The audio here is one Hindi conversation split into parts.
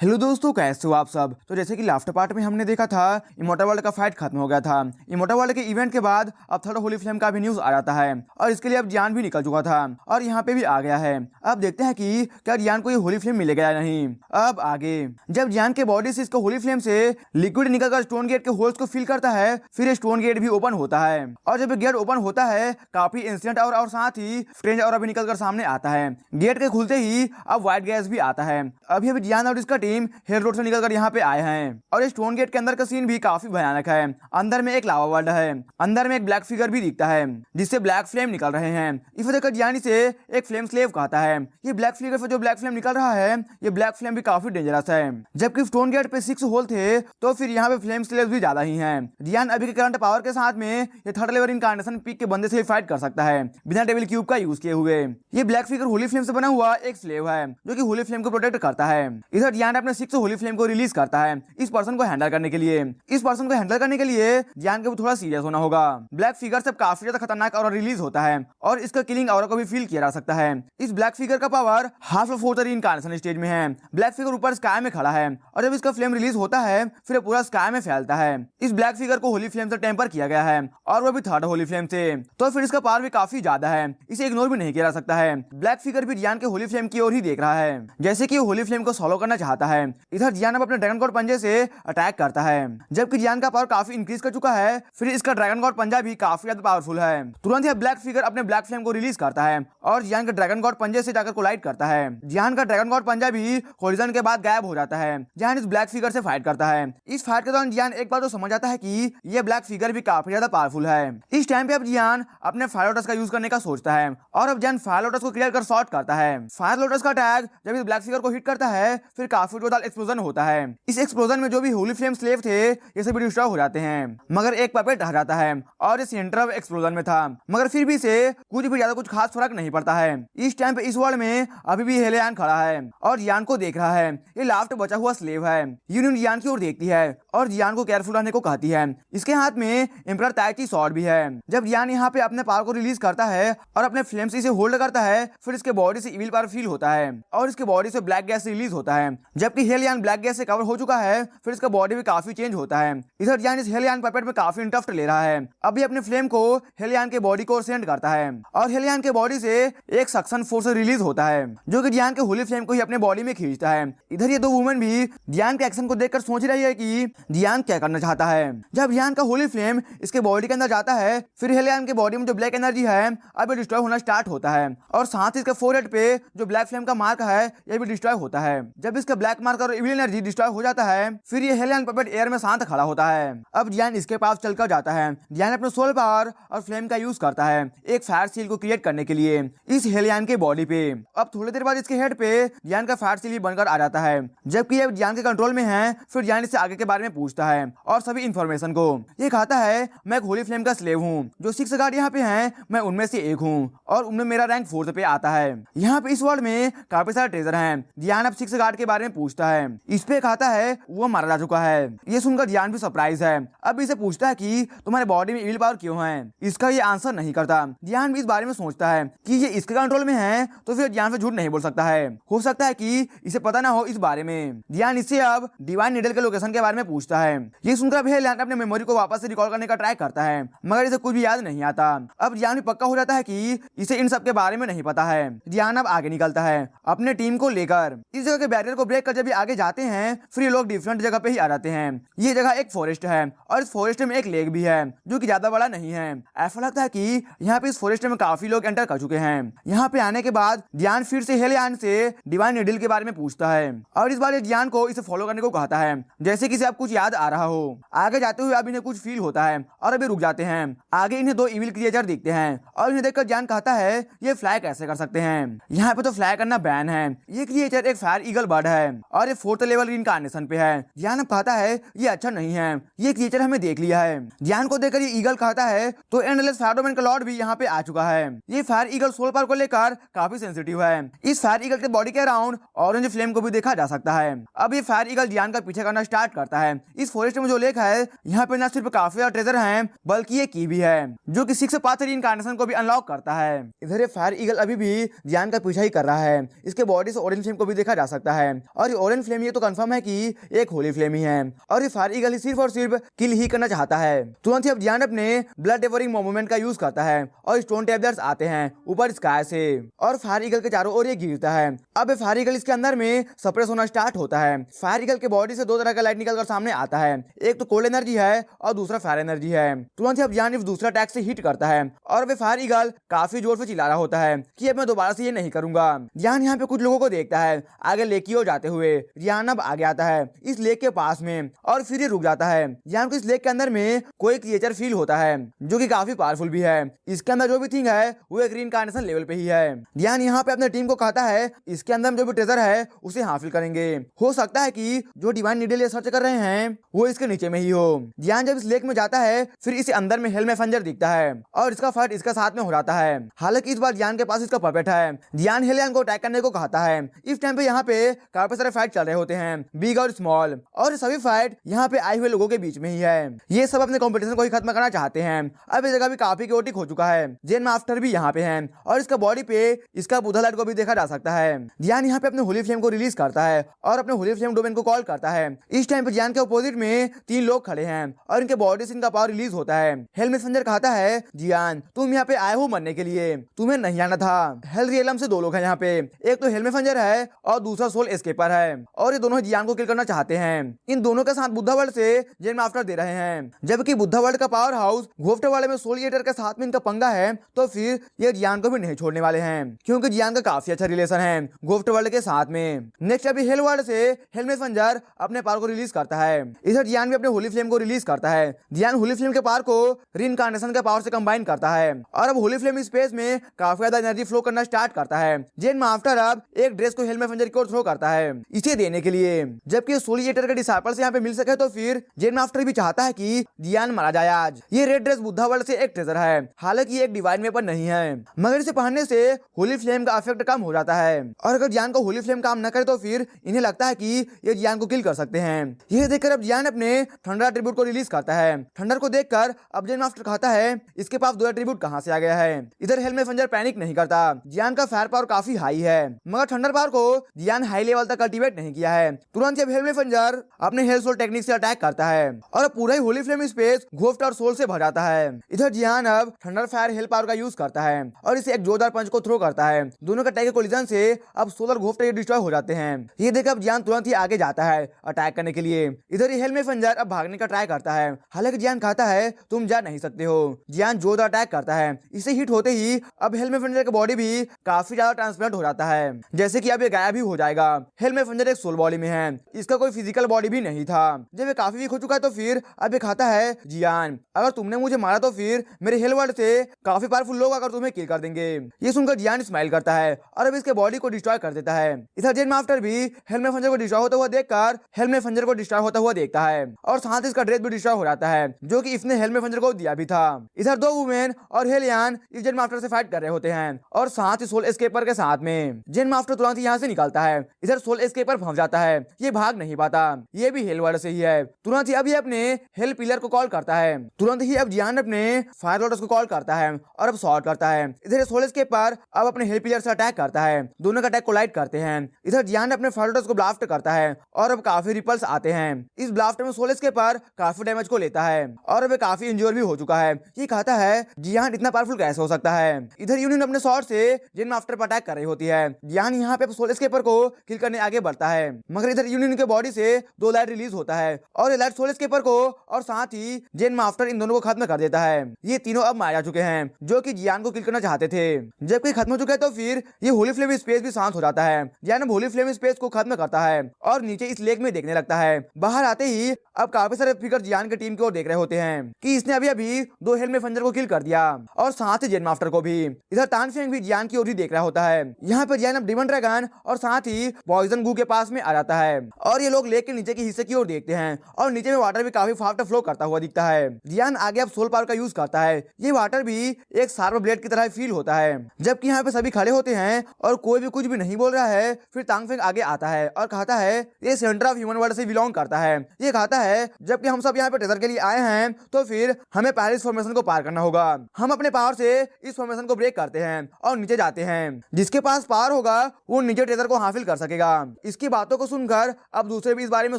हेलो दोस्तों, कैसे हो आप सब। तो जैसे कि लास्ट पार्ट में हमने देखा था इमोर्टल वर्ल्ड का फाइट खत्म हो गया था। इमोर्टल वर्ल्ड के इवेंट के बाद अब थर्ड होली फ्लेम का भी न्यूज आ जाता है और इसके लिए अब जियान भी निकल चुका था और यहाँ पे भी आ गया है। अब देखते हैं कि क्या जियान को ये होली फ्लेम मिलेगा या नहीं। अब आगे जब जियान के बॉडी से इसको होली फ्लेम से लिक्विड निकलकर स्टोन गेट के होल्स को फिल करता है, फिर स्टोन गेट भी ओपन होता है और जब गेट ओपन होता है काफी इंसिडेंट और साथ ही स्ट्रेंज और भी निकलकर सामने आता है। गेट के खुलते ही अब व्हाइट गैस भी आता है। अभी अभी जियान और इसका टीम हेल रोड से निकलकर यहाँ पे आए हैं और इस स्टोन गेट के अंदर का सीन भी काफी भयानक है। अंदर में एक लावा वर्ल्ड है, अंदर में एक ब्लैक फिगर भी दिखता है जिससे ब्लैक फ्लेम निकल रहे हैं। इस वजह जियान से एक फ्लेम स्लेव कहता है। ये ब्लैक फिगर से जो ब्लैक फ्लेम निकल रहा है, ये ब्लैक फ्लेम भी काफी डेंजरस है। जबकि स्टोन गेट पे 6 होल थे तो फिर यहाँ पे फ्लेम स्लेव भी ज्यादा ही है। जियान अभी के करंट पावर के साथ में ये थर्ड लेवल इनकार्नेशन पीक के बंदे से फाइट कर सकता है बिना डेविल क्यूब का यूज किए हुए। ये ब्लैक फिगर होली फ्लेम से बना हुआ एक स्लेव है जो कि होली फ्लेम को प्रोटेक्ट करता है। इधर जियान अपने 6 होली फ्लेम को रिलीज करता है इस पर्सन को हैंडल करने के लिए। इस पर्सन को हैंडल करने के लिए जियान को थोड़ा सीरियस होना होगा। ब्लैक फिगर से काफी ज्यादा खतरनाक और रिलीज होता है और इसका किलिंग और को भी फील किया जा सकता है। इस ब्लैक फिगर का power half of fourth incarnation stage में है। ब्लैक फिगर ऊपर स्काई में खड़ा है और जब इसका फ्लेम रिलीज होता है फिर पूरा स्काई में फैलता है। इस ब्लैक फिगर को होली फ्लेम से टेम्पर किया गया है और वो भी थर्ड होली फ्लेम से, तो फिर इसका पावर भी काफी ज्यादा है, इसे इग्नोर भी नहीं किया जा सकता है। ब्लैक फिगर भी जियान के होली फ्लेम की ओर ही देख रहा है जैसे कि होली फ्लेम को सॉलो करना चाहता है। इधर जियान अपने ड्रैगन गॉड पंजे से अटैक करता है। जबकि जियान का पावर काफी इंक्रीज कर चुका है, फिर इसका ड्रैगन गॉड पंजा भी काफी ज्यादा पावरफुल है। तुरंत ही ब्लैक फिगर अपने ब्लैक फ्लेम को रिलीज करता है और जियान का ड्रैगन गॉड पंजे से जाकर कोलाइड करता है। जियान का ड्रैगन गॉड पंजा भी कोलिजन के बाद गायब हो जाता है। जियान इस ब्लैक फिगर से फाइट करता है। इस फाइट के दौरान जियान एक बार तो समझ आता है कि ये ब्लैक फिगर भी काफी ज्यादा पावरफुल है। इस टाइम पे अब जियान अपने फायर लोटस का यूज करने का सोचता है और अब जियान फायर लोटस को क्लियर कर शॉट करता है। फायर लोटस का अटैक जब इस ब्लैक फिगर को हिट करता है फिर काफी जोरदार एक्सप्लोजन होता है। इस एक्सप्लोजन में जो भी होली फ्लेम स्लेव थे ये सभी डिस्ट्रॉय हो जाते हैं, मगर एक पपेट रह जाता है और ये सेंटर ऑफ एक्सप्लोजन में था। मगर फिर भी से कुछ भी ज्यादा कुछ खास फर्क नहीं पड़ता है। इस टाइम पे इस वर्ल्ड में अभी भी हेलियान खड़ा है और जियान को देख रहा है। ये लास्ट बचा हुआ स्लेव है। यूनियन जियान की ओर देखती है और जियान को केयरफुल रहने को कहती है। इसके हाथ में एम्परर ताइची स्वॉर्ड भी है। जब जियान यहाँ पे अपने पावर को रिलीज करता है और अपने फ्लेम से इसे होल्ड करता है, फिर इसके बॉडी से इविल पावर फील होता है और इसके बॉडी से ब्लैक गैस रिलीज होता है। जबकि हेलियान ब्लैक गैस से कवर हो चुका है, फिर इसका बॉडी भी काफी चेंज होता है। इधर जियान इस हेलियान पपेट में काफी इंटरेस्ट ले रहा है। अभी अपने फ्लेम को हेलियान के बॉडी को सेंड करता है और हेलियान के बॉडी से एक सक्शन फोर्स रिलीज होता है जो कि जियान के होली फ्लेम को ही अपने बॉडी में खींचता है। इधर ये दो वुमेन भी जियान के एक्शन को देखकर सोच रही है कि जियान क्या करना चाहता है। जब जियान का होली फ्लेम इसके बॉडी के अंदर जाता है, फिर हेलियान के बॉडी में जो ब्लैक एनर्जी है अब ये डिस्ट्रॉय होना स्टार्ट होता है और साथ ही इसके फोरहेड पे जो ब्लैक फ्लेम का मार्क है ये भी डिस्ट्रॉय होता है। जब इसका ब्लैक मार्क और इविल एनर्जी डिस्ट्रॉय हो जाता है, फिर ये हेलियान पपेट एयर में शांत खड़ा होता है। अब जियान इसके पास चलकर जाता है। जियान अपने सोल पावर और फ्लेम का यूज करता है एक फायर सील को क्रिएट करने के लिए इस हेलियान के बॉडी पे। अब थोड़ी देर बाद इसके हेड पे जियान का फायर सील भी बनकर आ जाता है। जबकि ये जियान के कंट्रोल में है, फिर जियान इससे आगे के बारे में पूछता है और सभी इंफॉर्मेशन को। ये कहता है मैं एक होली फ्लेम का स्लेव हूँ, जो 6 गार्ड यहाँ पे हैं मैं उनमें से एक हूँ और उनमें मेरा रैंक 4th पे आता है। यहाँ पे इस वर्ल्ड में काफी सारे ट्रेजर हैं। जियान अब 6 गार्ड के बारे में पूछता है। इस पे कहता है वो मारा जा चुका है। ये सुनकर जियान भी सरप्राइज है। अब इसे पूछता है कि तुम्हारे बॉडी में इविल पावर क्यों है। इसका ये आंसर नहीं करता। जियान भी इस बारे में सोचता है कि ये इसके कंट्रोल में है तो फिर जियान से झूठ नहीं बोल सकता है। हो सकता है कि इसे पता ना हो इस बारे में। जियान इससे अब डिवाइन नीडल के लोकेशन के बारे में पूछता है। ये सुनकर अब हेलियान अपने मेमोरी को वापस से रिकॉल करने का ट्राई करता है, मगर इसे कुछ भी याद नहीं आता। अब जियान भी पक्का हो जाता है कि इसे इन सब के बारे में नहीं पता है। जियान अब आगे निकलता है अपने टीम को लेकर। इस जगह के बैरियर को ब्रेक कर जब आगे जाते हैं, फिर ये लोग डिफरेंट जगह पे ही आ जाते हैं। ये जगह एक फॉरेस्ट है और इस फॉरेस्ट में एक लेक भी है जो कि ज्यादा बड़ा नहीं है। ऐसा लगता है कि यहाँ पे इस फॉरेस्ट में काफी लोग एंटर कर चुके हैं। यहाँ पे आने के बाद जियान फिर से हेलियान से डिवाइन नीडल के बारे में पूछता है और इस बार जियान को इसे फॉलो करने को कहता है जैसे किसी आप कुछ याद आ रहा हो। आगे जाते हुए अब इन्हें कुछ फील होता है और अभी रुक जाते हैं। आगे इन्हें 2 इविल क्रिएचर दिखते हैं और इन्हें देखकर जियान कहता है ये फ्लाई कैसे कर सकते हैं। यहाँ पे तो फ्लाई करना बैन है। ये क्रिएचर एक फायर ईगल बर्ड है और ये 4th लेवल इनकार्नेशन पे है। जियान अब कहता है ये अच्छा नहीं है, ये क्रिएचर हमें देख लिया है। जियान को देखकर ये ईगल कहता है तो एंडलेस फायर डोमेन का लॉर्ड भी यहाँ पे आ चुका है। ये फायर ईगल सोल पावर को लेकर काफी सेंसिटिव है। इस फायर ईगल के बॉडी के अराउंड ऑरेंज फ्लेम को भी देखा जा सकता है। अब ये फायर ईगल जियान का पीछे करना स्टार्ट करता है। इस फॉरेस्ट में जो लेक है यहाँ पे न सिर्फ काफी ज्यादा ट्रेजर हैं बल्कि ये की भी है जो कि 6 पाथ इनकार्नेशन को भी अनलॉक करता है। इधर ये फायर ईगल अभी भी जियान का पीछा ही कर रहा है। इसके बॉडी से ऑरेंज फ्लेम को भी देखा जा सकता है और ये ऑरेंज फ्लेम ये तो कंफर्म है कि एक होली फ्लेम ही है और ये फायर ईगल सिर्फ और सिर्फ किल ही करना चाहता है। तुरंत ही अब जियान अपने ब्लड डेवरिंग मूवमेंट का यूज करता है और स्टोन टेबलर्स आते हैं ऊपर स्काई से और फायर ईगल के चारों ओर ये गिरता है। अब फायर ईगल इसके अंदर में सप्रेस होना स्टार्ट होता है। फायर ईगल के बॉडी से दो तरह का लाइट निकलकर सामने आता है, एक तो कोल्ड एनर्जी है और दूसरा फायर एनर्जी है। तुरंत ही अब जियान दूसरा अटैक से हिट करता है और वे फायर ईगल काफी जोर से चिल्ला रहा होता है कि अब मैं दोबारा से ये नहीं करूंगा। जियान यहाँ पे कुछ लोगों को देखता है आगे लेक की ओर जाते हुए। जियान अब आगे आता है इस लेक के पास में और फिर ये रुक जाता है। जियान को इस लेक के अंदर में कोई क्रिएचर फील होता है जो कि काफी पावरफुल भी है। इसके अंदर जो भी थिंग है वो एक रीइंकार्नेशन लेवल पे ही है। जियान यहाँ पे अपने टीम को कहता है इसके अंदर जो भी ट्रेजर है उसे हासिल करेंगे। हो सकता है कि जो डिवाइन नीडल ये सर्च कर रहे हैं वो इसके नीचे में ही हो। जियान जब इस लेक में जाता है फिर इसे अंदर में हेलमेफंजर दिखता है और इसका फाइट इसके साथ में हो जाता है। हालांकि इस बार जियान के पास इसका पपेट है। जियान हेलियन को अटैक करने को कहता है। इस टाइम पे यहाँ पे काफी सारे फाइट चल रहे होते हैं, बिग और स्मॉल, और सभी फाइट यहाँ पे आए हुए लोगों के बीच में ही है। ये सब अपने कंपटीशन को ही खत्म करना चाहते हैं। अब इस जगह भी काफी क्योटिक हो चुका है। जेन मास्टर भी यहाँ पे है और इसका बॉडी पे इसका बुधा लाइट को भी देखा जा सकता है। जियान यहाँ पे अपने होली फ्लेम को रिलीज करता है और अपने होली फ्लेम डोमेन को कॉल करता है। इस टाइम पे जियान के अपोजिट में 3 लोग खड़े हैं और इनके बॉडी से इनका पावर रिलीज होता है। हेलमेफंजर कहता है जियान तुम यहाँ पे आए हो मरने के लिए, तुम्हें नहीं आना था। हेल रियलम से 2 लोग हैं यहाँ पे, एक तो हेलमेफंजर है और दूसरा सोल एस्केपर है और ये दोनों जियान को किल करना चाहते हैं। इन दोनों के साथ बुद्धा वर्ल्ड से जेन मास्टर दे रहे हैं, जबकि बुद्धा वर्ल्ड का पावर हाउस घोफ्ट वाले में सोल ईटर के साथ में इनका पंगा है तो फिर ये जियान को भी नहीं छोड़ने वाले हैं क्योंकि जियान का काफी अच्छा रिलेशन है घोफ्ट वर्ल्ड के साथ में। नेक्स्ट अभी हेल वर्ल्ड से हेलमेफंजर अपने पावर को रिलीज करता है। इधर जियान भी अपने होली फ्लेम को रिलीज करता है। जियान होली फ्लेम के पावर को रीइंकार्नेशन के पावर से कंबाइन करता है और अब होली फ्लेम स्पेस में काफी ज्यादा एनर्जी फ्लो करना स्टार्ट करता है। जेन मास्टर अब एक ड्रेस को हेलमेफंजर की ओर थ्रो करता है इसे देने के लिए, जबकि सोलिएटर के डिसाइपल से यहाँ पे मिल सके तो फिर जेन मास्टर भी चाहता है कि जियान मारा जाए आज। ये रेड ड्रेस बुद्धा वर्ल्ड से एक ट्रेजर है, हालांकि एक डिवाइन वेपन नहीं है, मगर इसे पहनने से होली फ्लेम का इफेक्ट कम हो जाता है और अगर जियान को होली फ्लेम काम न करे तो फिर इन्हें लगता है कि ये जियान को किल कर सकते हैं। यह देखकर अब जियान अपने थंडर एट्रीब्यूट को रिलीज करता है। थंडर को देखकर अब जेन मास्टर कहता है इसके पास 2 एट्रीब्यूट कहां से आ गया है। इधर हेलमेफंजर पैनिक नहीं करता। जियान का फायर पावर काफी हाई है मगर थंडर पावर को जियान हाई लेवल तक कल्टीवेट नहीं किया है। तुरंत जब हेलमेफंजर अपने हेल सोल टेक्निक से अटैक करता है और पूरा ही होली फ्लेम स्पेस घोफ्ट और सोल से भर जाता है। इधर जियान अब थंडर फायर हेल पावर का यूज करता है और इसे एक जोरदार पंच को थ्रो करता है। दोनों के अटैक के कोलिजन से अब सोलर घोफ्ट डिस्ट्रॉय हो जाते हैं। ये देख अब जियान तुरंत ही आगे जाता है अटैक करने के लिए। इधर हेलमेफंजर अब भागने का ट्राई करता है, हालांकि जियान कहता है तुम जा नहीं सकते हो। जियान जोरदार अटैक करता है, इसे हिट होते ही अब हेलमेफंजर की बॉडी भी काफी ज्यादा ट्रांसप्लांट हो जाता है, जैसे कि अब ये गायब भी हो जाएगा। हेलमेफंजर एक सोल बॉडी में है, इसका कोई फिजिकल बॉडी भी नहीं था। जब ये काफी वीक हो चुका है तो फिर अब ये कहता है जियान अगर तुमने मुझे मारा तो फिर मेरे हेल वर्ल्ड से काफी पावरफुल लोग अगर तुम्हें किल कर देंगे। ये सुनकर जियान स्माइल करता है और अब इसके बॉडी को डिस्ट्रॉय कर देता है। इधर जेन मास्टर भी हेलमेफंजर को डिस्ट्रॉय होता हुआ देखकर हेलमेफंजर को डिस्ट्रॉय होता हुआ देखता है और साथ ही इसका ड्रेस भी डिस्ट्रॉय हो जाता है जो कि इसने हेलमेफंजर को दिया भी था। इधर 2 वुमेन और हेलियन इस जेन मास्टर से फाइट कर रहे होते हैं और साथ ही सोल एस्केपर के साथ में। जेन मास्टर तुरंत यहाँ से निकलता है। इधर सोल एस्केपर फंस जाता है, ये भाग नहीं पाता, ये भी हेल वर्ल्ड से ही है। तुरंत ही अब ये अपने हेल पिलर को कॉल करता है। तुरंत ही अब जियान अपने फायर लोटस को कॉल करता है और अब शॉट करता है। इधर सोल एस्केपर अब अपने हेल पिलर से अटैक करता है, दोनों का अटैक कोलाइड करते हैं। इधर जियान अपने फायर लोटस को ब्लास्ट करता है और अब काफी रिपल्स आते हैं। इस ब्लास्ट में सोल एस्केपर काफी डैमेज को लेता है और अब काफी इंजोर भी हो चुका है। ये कहता है जियान इतना पावरफुल कैसे हो सकता है। इधर यूनियन अपने शॉट से जेन मास्टर पर अटैक कर रही होती है। जियान यहाँ पे सोल एस्केपर को किल करने आगे बढ़ता है, मगर इधर यूनियन के बॉडी से 2 लाइट रिलीज होता है और ये लाइट सोल एस्केपर को और साथ ही जेन मास्टर इन दोनों को खत्म कर देता है। ये तीनों अब मारे जा चुके हैं जो कि जियान को किल करना चाहते थे। जबकि खत्म हो चुके हैं तो फिर ये होली फ्लेम स्पेस भी शांत हो जाता है। जियान अब होली फ्लेम स्पेस को खत्म करता है और नीचे इस लेक में देखने लगता है। बाहर आते ही अब काफी सारे फिगर जियान की टीम की ओर देख रहे होते हैं कि इसने अभी अभी 2 हेलमेफंजर को किल कर दिया और साथ ही जेन मास्टर को भी। इधर तानफेंग भी जियान की ओर ही देख रहा होता है। यहाँ पे जियान अब डिमन ड्रैगन और साथ ही पॉइजन गू के पास में आ जाता है और ये लोग लेक के नीचे के हिस्से की ओर देखते हैं और नीचे में वाटर भी काफी फास्ट फ्लो करता हुआ दिखता है। जियान आगे अब सोल पावर का यूज करता है। ये वाटर भी एक शार्प ब्लेड की तरह फील होता है। जबकि यहाँ पे सभी खड़े होते हैं और कोई भी कुछ भी नहीं बोल रहा है। फिर तांगफेंग आगे आता है और कहता है ये सेंटर ऑफ ह्यूमन वर्ल्ड से बिलोंग करता है। ये कहता है जबकि हम सब यहाँ पे ट्रेजर के लिए आए हैं तो फिर हमें पहले इस फॉर्मेशन को पार करना होगा। हम अपने पावर से इस फॉर्मेशन को ब्रेक करते हैं और नीचे जाते हैं। जिसके पास पावर होगा वो नीचे ट्रेजर को हासिल कर सकेगा। इसकी बातों को सुनकर अब दूसरे भी इस बारे में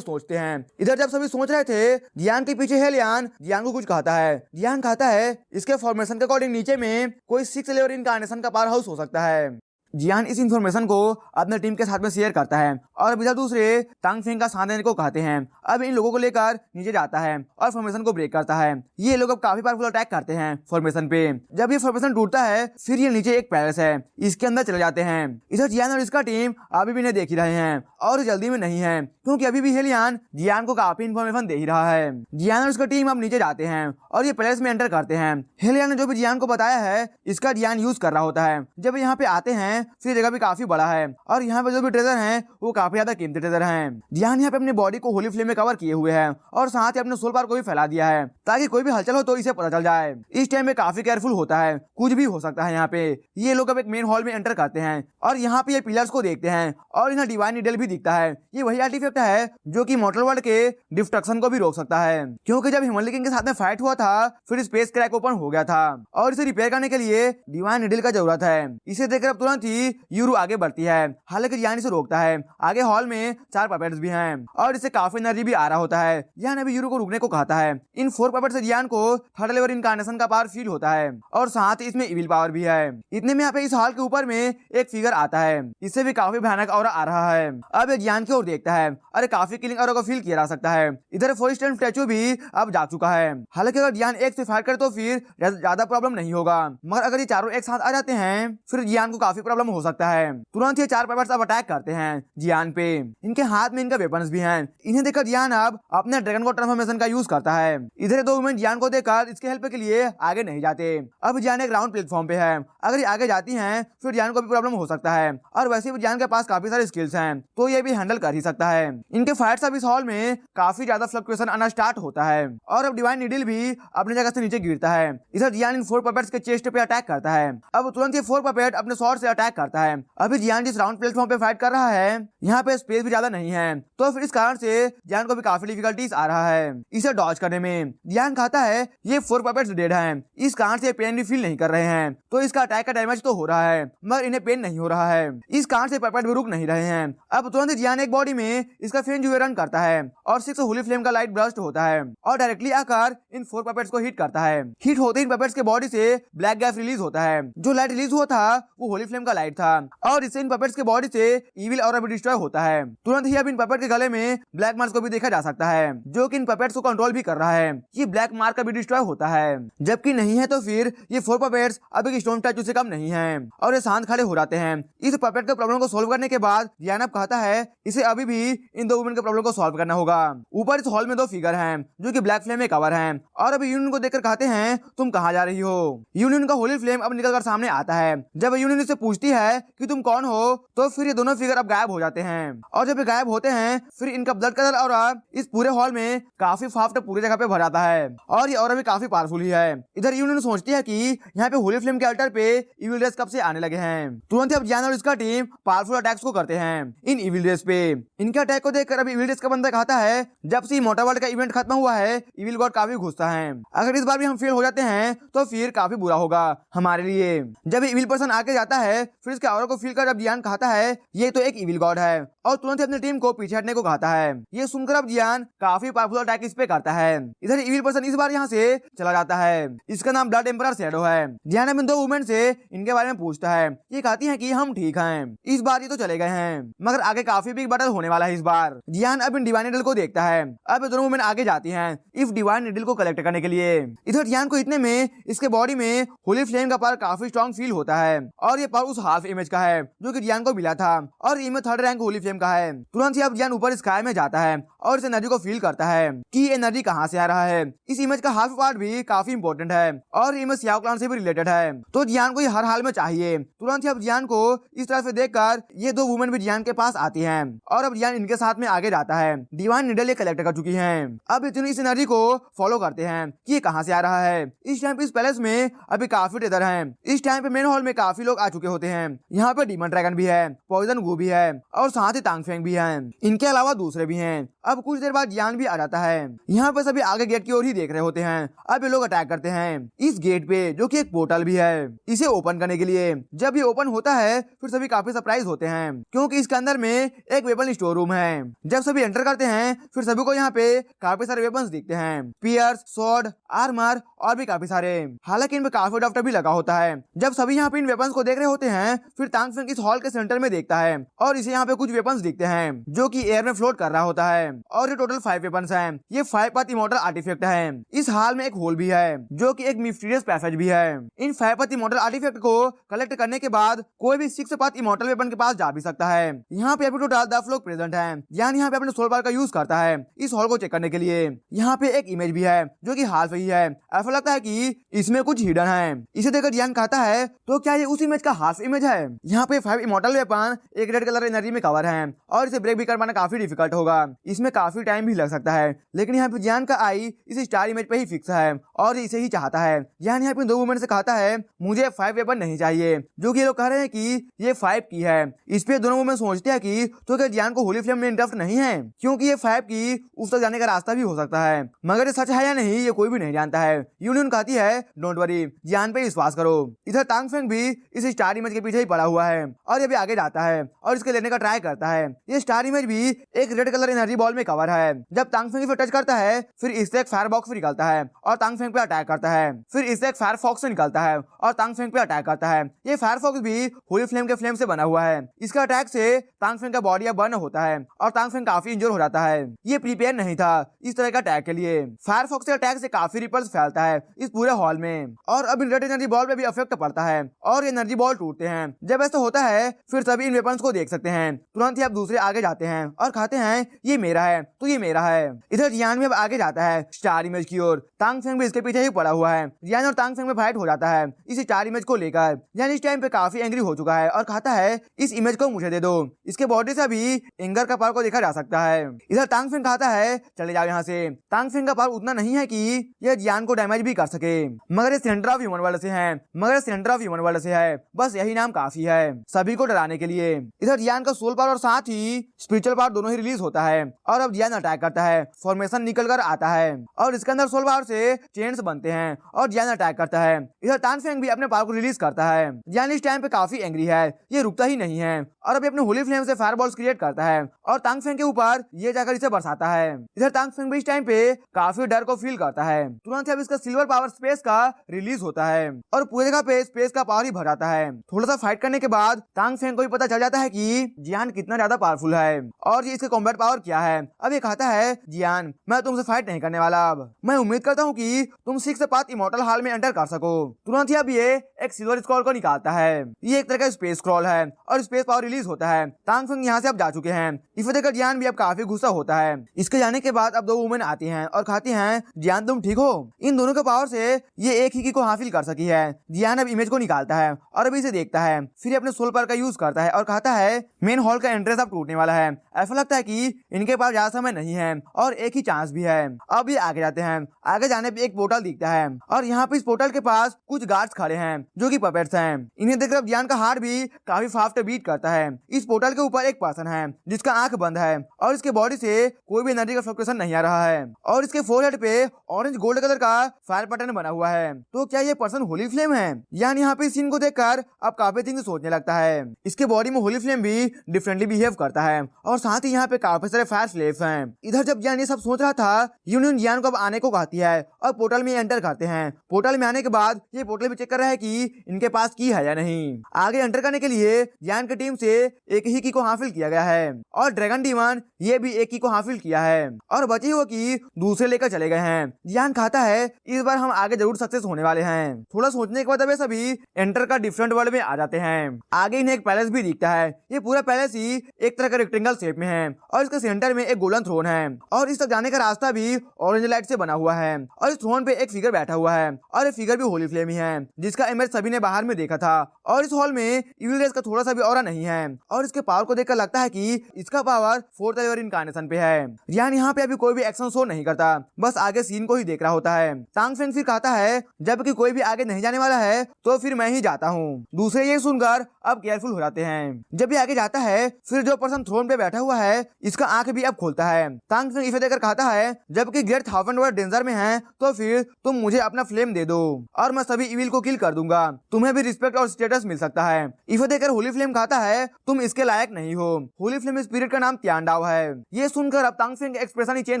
सोचते हैं। इधर जब सभी सोच रहे थे, जियान के पीछे हेलियन जियान को कुछ कहता है। जियान कहता है इसके फॉर्मेशन के अकॉर्डिंग नीचे में कोई 6 लेवल इनकार्नेशन का पावर हाउस हो सकता है। जियान इस इंफॉर्मेशन को अपने टीम के साथ में शेयर करता है और अब इधर दूसरे टांग फेंग का साथ देने को कहते हैं। अब इन लोगों को लेकर नीचे जाता है और फॉर्मेशन को ब्रेक करता है। ये लोग अब काफी पावरफुल अटैक करते हैं फॉर्मेशन पे। जब ये फॉर्मेशन टूटता है, फिर ये नीचे एक पैलेस है, इसके अंदर चले जाते हैं। इधर जियान और इसका टीम अभी भी इन्हें देख ही रहे हैं और जल्दी में नहीं है, क्योंकि अभी भी हेलियन जियान को काफी इन्फॉर्मेशन दे ही रहा है। जियान और इसका टीम अब नीचे जाते हैं और ये पैलेस में एंटर करते हैं। हेलियन ने जो भी जियान को बताया है, इसका जियान यूज कर रहा होता है। जब यहाँ पे आते हैं, फिर जगह भी काफी बड़ा है और यहाँ पे जो भी ट्रेजर हैं वो काफी ज्यादा कीमती ट्रेजर हैं। जियान यहाँ पे अपनी बॉडी को होली फ्लेम में कवर किए हुए है और साथ ही अपने सोल पावर को भी फैला दिया है, ताकि कोई भी हलचल हो तो इसे पता चल जाए। इस टाइम में काफी केयरफुल होता है, कुछ भी हो सकता है यहाँ पे। ये लोग अब एक मेन हॉल में एंटर करते हैं और यहाँ पे ये पिलर्स को देखते हैं और इन्हें डिवाइन नीडल भी दिखता है। ये वही आर्टिफैक्ट है जो कि मॉर्टल वर्ल्ड के डिस्ट्रक्शन को भी रोक सकता है, क्योंकि जब हिमालय किंग के साथ में फाइट हुआ था, फिर स्पेस क्रैक ओपन हो गया था और इसे रिपेयर करने के लिए डिवाइन नीडल का जरूरत है। इसे देखकर अब तुरंत ही यूरू आगे बढ़ती है, हालांकि जियान इसे रोकता है। आगे हॉल में 4 पपेट्स भी हैं और इससे काफी एनर्जी भी आ रहा होता है। जियान अभी यूरू को रुकने को कहता है। इन 4 पपेट से जियान को 3rd लेवल इनकार्नेशन का पावर फील होता है और साथ ही इसमें इविल पावर भी है। इतने में यहाँ पे इस हॉल के ऊपर में एक फिगर आता है, इससे भी काफी भयानक ऑरा आ रहा है। अब ये जियान की ओर देखता है, अरे काफी किलिंग ऑरा को फील किया जा सकता है। इधर फॉरेस्ट स्टैचू भी अब जाग चुका है। हालांकि अगर जियान एक से फायर करे तो फिर ज्यादा प्रॉब्लम नहीं होगा, मगर अगर ये चारों एक साथ आ जाते हैं, फिर जियान को काफी प्रॉब्लम हो सकता है। तुरंत ये 4 पपेट्स अब अटैक करते हैं जियान पे। इनके हाथ में इनका वेपन्स भी हैं। इन्हें देखकर जियान अब अपने ड्रैगन को ट्रांसफॉर्मेशन का यूज करता है। इधर 2 वुमेन जियान को देखकर इसके हेल्प के लिए आगे नहीं जाते। अब जियान एक ग्राउंड प्लेटफॉर्म पे है, अगर ये आगे जाती हैं फिर जियान को भी प्रॉब्लम हो सकता है और वैसे भी जियान के पास काफी सारे स्किल्स हैं, तो ये भी हैंडल कर ही सकता है। इनके फाइट्स अब इस हॉल में काफी ज्यादा फ्लक्चुएशन आना स्टार्ट होता है और अब डिवाइन नीडल भी अपनी जगह से नीचे गिरता है। इधर जियान इन 4 पपेट्स के चेस्ट पे अटैक करता है। अब तुरंत ये 4 पपेट अपने स्वॉर्ड से अटैक करता है। अभी जियान जिस राउंड प्लेटफॉर्म पे फाइट कर रहा है, यहाँ पे स्पेस भी ज्यादा नहीं है, तो फिर इस कारण से जियान को भी काफी डिफिकल्टीज आ रहा है इसे डॉज करने में। जियान कहता है ये 4 पपेट्स डेड हैं, इस कारण से पेन भी फील नहीं कर रहे हैं, तो इसका अटैक का डैमेज तो हो रहा है मगर इन्हें पेन नहीं हो रहा है, इस कारण से पपेट भी रुक नहीं रहे हैं। अब तुरंत जियान एक बॉडी में इसका फेन जुए रन करता है और 6 होली फ्लेम का लाइट ब्रस्ट होता है और डायरेक्टली आकर इन 4 पपेट्स को हिट करता है। हिट होते इन पपेट्स के बॉडी से ब्लैक गैस रिलीज होता है। जो लाइट रिलीज हुआ था वो होली फ्लेम का लाइट था और इससे इन पपेट्स के बॉडी से इविल ऑरा भी डिस्ट्रॉय होता है। तुरंत ही अब इन पपेट के गले में ब्लैक मार्क को भी देखा जा सकता है, जो कि इन पपेट्स को कंट्रोल भी कर रहा है। ये ब्लैक मार्क का भी डिस्ट्रॉय होता है, जबकि नहीं है तो फिर ये 4 पपेट्स अब एक स्टोन स्टैचू से कम नहीं है और ये शांत खड़े हो जाते हैं। इस पपेट के प्रॉब्लम को सोल्व करने के बाद जियान अब कहता है इसे अभी भी इन 2 वुमेन के प्रॉब्लम को सॉल्व करना होगा। ऊपर इस हॉल में 2 फिगर हैं जो कि ब्लैक फ्लेम में कवर हैं और अभी यूनियन को देखकर कहते हैं तुम कहाँ जा रही हो। यूनियन का होली फ्लेम अब निकलकर सामने आता है। जब यूनियन से पूछती है कि तुम कौन हो, तो फिर ये दोनों फिगर अब गायब हो जाते हैं और जब ये गायब होते हैं फिर इनका ब्लड कलर और इस पूरे हॉल में काफी फास्ट पूरी जगह पे भर जाता है और ये और भी काफी पावरफुल ही है। इधर यूनियन सोचती है कि यहाँ पे होली फ्लेम के अल्टर पे इविल रेस कब से आने लगे हैं। तुरंत अब जियान और इसका टीम पावरफुल अटैक्स को करते हैं इन इविल रेस पे। इनके अटैक को देखकर अभी इविल रेस का बंदा कहता है जब से मोटा वर्ल्ड का इवेंट खत्म हुआ है, इविल गॉड काफी घुसता है, अगर इस बार भी हम फेल हो जाते हैं तो फिर काफी बुरा होगा हमारे लिए। जब इविल पर्सन आके जाता है, फिर इसके ऑरा को फील कर अब जियान कहता है ये तो एक इविल गॉड है और तुरंत अपनी टीम को पीछे हटने को कहता है। ये सुनकर अब जियान काफी पावरफुल अटैक इस पे करता है। इधर इविल पर्सन इस बार यहाँ से चला जाता है। इसका नाम ब्लड एम्परर शैडो है। जियान अब इन 2 वुमेन से इनके बारे में पूछता है। ये कहती है कि हम ठीक हैं, इस बार ये तो चले गए हैं, मगर आगे काफी बिग बैटल होने वाला है इस बार। जियान अब इन डिवाइन नीडल को देखता है। अब ये दोनों वुमेन आगे जाती हैं इस डिवाइन नीडल को कलेक्ट करने के लिए। इधर जियान को इतने में इसके बॉडी में होली फ्लेम का पावर काफी स्ट्रॉन्ग फील होता है और ये पावर उस हाफ इमेज का है जो कि जियान को मिला था और image 3rd rank Holi flame का है। तुरंत ही अब जियान ऊपर स्काई में जाता है और इस एनर्जी को फील करता है कि एनर्जी कहाँ से आ रहा है। इस इमेज का हाफ पार्ट भी काफी इंपॉर्टेंट है और इमेज सियाओ क्लान से भी रिलेटेड है, तो जियान को ये हर हाल में चाहिए। तुरंत ही अब जियान को इस तरह से देखकर ये 2 वुमेन भी जियान के पास आती हैं और अब जियान इनके साथ में आगे जाता है। डिवाइन नीडल ये कलेक्ट कर चुकी हैं। अब ये तीनों इस एनर्जी को फॉलो करते हैं कि ये कहाँ से आ रहा है। इस टाइम पे इस पैलेस में अभी काफी ट्रेजर हैं। इस टाइम पे मेन हॉल में काफी लोग आ चुके होते हैं यहाँ पे डीमन ड्रैगन भी है, पॉइजन गो भी है और साथ ही तांगफेंग भी है। इनके अलावा दूसरे भी हैं। अब कुछ देर बाद जियान भी आ जाता है। यहाँ पे सभी आगे गेट की ओर ही देख रहे होते हैं। अब ये लोग अटैक करते हैं इस गेट पे, जो कि एक पोर्टल भी है, इसे ओपन करने के लिए। जब ये ओपन होता है फिर सभी काफी सरप्राइज होते हैं, क्योंकि इसके अंदर में एक वेपन स्टोर रूम है। जब सभी एंटर करते हैं फिर सभी को यहाँ पे काफी सारे वेपन्स दिखते हैं, पियर्स, स्वॉर्ड, आर्मर और भी काफी सारे। हालांकि इनमें काफी डॉक्टर भी लगा होता है। जब सभी यहाँ पे इन वेपन्स को देख रहे होते हैं फिर तांगफेंग इस हॉल के सेंटर में देखता है और इसे यहाँ पे कुछ वेपन्स दिखते हैं जो कि एयर में फ्लोट कर रहा होता है। और ये टोटल 5 वेपन्स हैं। ये 5 पथ इमॉर्टल आर्टिफैक्ट है। इस हॉल में एक होल भी है जो कि एक मिस्टीरियस पैसेज भी है। इन 5 पथ इमॉर्टल आर्टिफैक्ट को कलेक्ट करने के बाद कोई भी 6 पथ इमॉर्टल वेपन के पास जा भी सकता है। यहाँ पे अभी टोटल 10 लोग प्रेजेंट हैं। यानी यहाँ पे अपने सोल पावर का यूज करता है इस हॉल को चेक करने के लिए। यहाँ पे एक इमेज भी है जो कि हाल ही है। ऐसा लगता है कि इसमें कुछ हिडन है। इसे देखकर जियान कहता है तो क्या ये उस इमेज का हाफ इमेज है। यहाँ पे 5 इमॉर्टल वेपन एक रेड कलर एनर्जी में कवर है और इसे ब्रेक भी कर पाना काफी डिफिकल्ट होगा। इसमें काफी टाइम भी लग सकता है, लेकिन यहाँ पे जियान का आई इस स्टार इमेज पे ही फिक्स है और इसे ही चाहता है। जियान यहाँ पे 2 वुमेन से कहता है मुझे 5 वेपन नहीं चाहिए, जो कि ये लोग कह रहे हैं कि ये 5 की है। इस पे दोनों वुमेन सोचते हैं कि तो क्या जियान को होली फ्लेम में इंटरेस्ट नहीं है, क्योंकि ये 5 की उस तक जाने का रास्ता भी हो सकता है। मगर ये सच है या नहीं ये कोई भी नहीं जानता है। यूनियन कहती है डोंट वरी, जियान पे विश्वास करो। इधर तांगफेंग भी इस स्टार इमेज के पीछे ही पड़ा हुआ है और ये भी आगे जाता है और इसके लेने का ट्राई करता है। ये स्टार इमेज भी एक रेड कलर एनर्जी बॉल में कवर है। जब तांगफेंग इसे टच करता है फिर इससे एक फायर बॉक्स निकलता है और तांगफेंग पे अटैक करता है। फिर इससे एक फायर फॉक्स निकलता है और तांगफेंग पे अटैक करता है। ये फायर फॉक्स भी होली फ्लेम के फ्लेम से बना हुआ है। इसके अटैक से तांगफेंग का बॉडी अब बर्न होता है और तांगफेंग काफी इंजर हो जाता है। ये प्रिपेयर नहीं था इस तरह का अटैक के लिए। फायर फॉक्स के अटैक से काफी रिपल्स फैलता है इस पूरे हॉल में और अब इन रेड एनर्जी बॉल पे भी इफेक्ट पड़ता है और ये एनर्जी बॉल टूटते हैं। जब ऐसा होता है फिर सभी इन वेपन्स को देख सकते हैं। तुरंत ही अब दूसरे आगे जाते हैं और कहते हैं ये मेरा है तो ये मेरा है। इधर जियान भी अब आगे जाता है स्टार इमेज की ओर। तांगफेंग भी इसके पीछे ही पड़ा हुआ है। जियान और तांगफेंग में फाइट हो जाता है इस स्टार इमेज को लेकर। जियान इस टाइम पे काफी एंग्री हो चुका है और कहता है इस इमेज को मुझे दे दो। इसके बॉडी से भी एंगर का पावर को देखा जा सकता है। इधर तांगफेंग कहता है चले जाओ यहाँ से। तांगफेंग का पावर उतना नहीं है कि यह जियान को डैमेज भी कर सके, मगर ये सेंटर ऑफ ह्यूमन वर्ल्ड से है। बस यही नाम काफी है सभी को डराने के लिए। इधर जियान का सोल पावर और साथ ही स्पिरिचुअल पावर दोनों ही रिलीज होता है और अब जियान अटैक करता है। फॉर्मेशन निकल कर आता है और इसके अंदर सोल पावर से चेन्स बनते हैं और जियान अटैक करता है। इधर तांगफेंग भी अपने पावर को रिलीज करता है। जियान इस टाइम पे काफी एंग्री है, ये रुकता ही नहीं है और अभी अपने होली फ्लेम से फायर बॉल्स क्रिएट करता है और तांगफेंग के ऊपर ये जाकर इसे बरसाता है। इधर तांगफेंग भी इस टाइम पे काफी डर को फील करता है। तुरंत ही अब इसका सिल्वर पावर स्पेस का रिलीज होता है और पूरी जगह पे स्पेस का पावर ही भर जाता है। थोड़ा सा फाइट करने के बाद तांगफेंग को भी पता चल जाता है कि जियान कितना ज्यादा पावरफुल है और ये इसके कॉम्बैट पावर क्या है। अब ये कहता है जियान मैं तुमसे फाइट नहीं करने वाला, अब मैं उम्मीद करता हूँ कि तुम 6 पाथ इमॉर्टल हॉल में एंटर कर सको। तुरंत ही अब ये एक सिल्वर स्क्रॉल को निकालता है। ये एक तरह का स्पेस स्क्रॉल है और स्पेस पावर रिलीज होता है। तांगफेंग यहाँ से अब जा चुके हैं। इसे देखकर जियान भी अब काफी गुस्सा होता है। इसके जाने के बाद अब 2 वुमेन आती हैं और कहती हैं जियान तुम ठीक हो। इन दोनों के पावर से ये एक ही की को हासिल कर सकी है। जियान अब इमेज को निकालता है और अभी इसे देखता है। फिर अपने सोल पावर का यूज करता है और कहता है मेन हॉल का एंट्रेंस अब टूटने वाला है। ऐसा लगता है कि इनके पास ज्यादा समय नहीं है और एक ही चांस भी है। अब ये आगे जाते हैं। आगे जाने पे एक पोर्टल दिखता है और यहाँ पे इस पोर्टल के पास कुछ गार्ड्स खड़े हैं जो कि पपेट्स हैं। इन्हें देखकर जियान का हार्ट भी काफी फास्ट बीट करता है। इस पोर्टल के ऊपर एक पर्सन है जिसका आंख बंद है और इसके बॉडी से कोई भी एनर्जी का फ्लक्चुएशन नहीं आ रहा है और इसके फोरहेड पे ऑरेंज गोल्ड कलर का फायर पैटर्न बना हुआ है। तो क्या ये पर्सन होली फ्लेम है? यानी यहाँ पे सीन को देखकर अब काफी थिंग्स सोचने लगता है। इसके बॉडी में होली फ्लेम भी डिफरेंटली बिहेव करता है और साथ ही यहाँ पे काफी सारे फायर स्लेव्स हैं। इधर जब जियान ये सब सोच रहा था यूनियन जियान को अब आने को कहती है और पोर्टल में एंटर करते हैं। पोर्टल में आने के बाद ये पोर्टल भी चेक कर रहा है कि इनके पास की है या नहीं। आगे एंटर करने के लिए जियान की टीम से एक ही की को हासिल किया गया है और ड्रैगन डीमन ये भी एक की को हासिल किया है और बची हुई की दूसरे लेकर चले गए हैं। जियान कहता है इस बार हम आगे जरूर सक्सेस होने वाले हैं। थोड़ा सोचने के बाद अब सभी एंटर का डिफरेंट वर्ल्ड में आ जाते हैं। आगे इन्हें एक पैलेस भी दिखता है। ये पूरा पैलेस ही एक तरह का रेक्टेंगल शेप में है और इसके सेंटर में एक गोल्डन थ्रोन है और इस तक जाने का रास्ता भी ऑरेंज लाइट से बना हुआ है और इस थ्रोन पे एक फिगर बैठा हुआ है और ये फिगर भी होली फ्लेम ही है जिसका इमेज सभी ने बाहर में देखा था। और इस हॉल में इविल रेस का थोड़ा सा भी ऑरा नहीं है और इसके पावर को देखकर लगता है कि इसका पावर 4th लेवल इनकार्नेशन पे है। जियान यहाँ पे अभी कोई भी एक्शन शो नहीं करता, बस आगे सीन को ही देख रहा होता है। तांग फेंग फिर कहता है जबकि कोई भी आगे नहीं जाने वाला है तो फिर मैं ही जाता हूँ। दूसरे ये सुनकर अब केयरफुल हो जाते हैं। जब ये आगे जाता है फिर जो पर्सन थ्रोन पे बैठा हुआ है इसका आंख भी अब खोलता है। तांग फेंग इसे देखकर कहता है जबकि ग्रेट थाउजेंड वर्ड डेंजर में है तो फिर तुम मुझे अपना फ्लेम दे दो और मैं सभी इविल को किल कर दूंगा, तुम्हें भी रिस्पेक्ट और स्टेटस मिल सकता है। इसे देखकर होली फ्लेम कहता है तुम इसके लायक नहीं हो। होली फ्लेम स्पिरिट का नाम तियानडाओ है। ये सुनकर अब तांग फेंग एक्सप्रेशन ही चेंज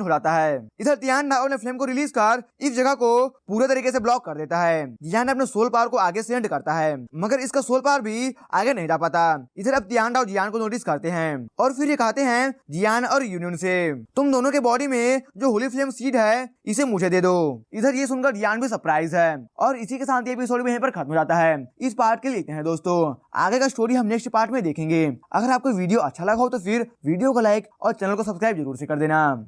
हो जाता है। इधर तियानडाओ ने फ्लेम को रिलीज कर इस जगह को पूरे तरीके से ब्लॉक कर देता है। जियान अपने सोल पावर को आगे सेंड करता है मगर इसका सोल पावर भी आगे नहीं जा पाता। इधर अब तियानडाओ जियान को नोटिस करते हैं और फिर ये कहते हैं जियान और यूनियन से तुम दोनों के बॉडी में जो होली फ्लेम सीड है इसे मुझे दे दो। इधर ये सुनकर जियान भी सरप्राइज है और इसी के साथ ये एपिसोड भी यहीं पर खत्म हो जाता है। इस पार्ट के लिए इतना है दोस्तों, आगे का स्टोरी हम नेक्स्ट पार्ट में देखेंगे। अगर आपको वीडियो अच्छा लगा हो तो फिर वीडियो को लाइक और चैनल को सब्सक्राइब जरूर से कर देना।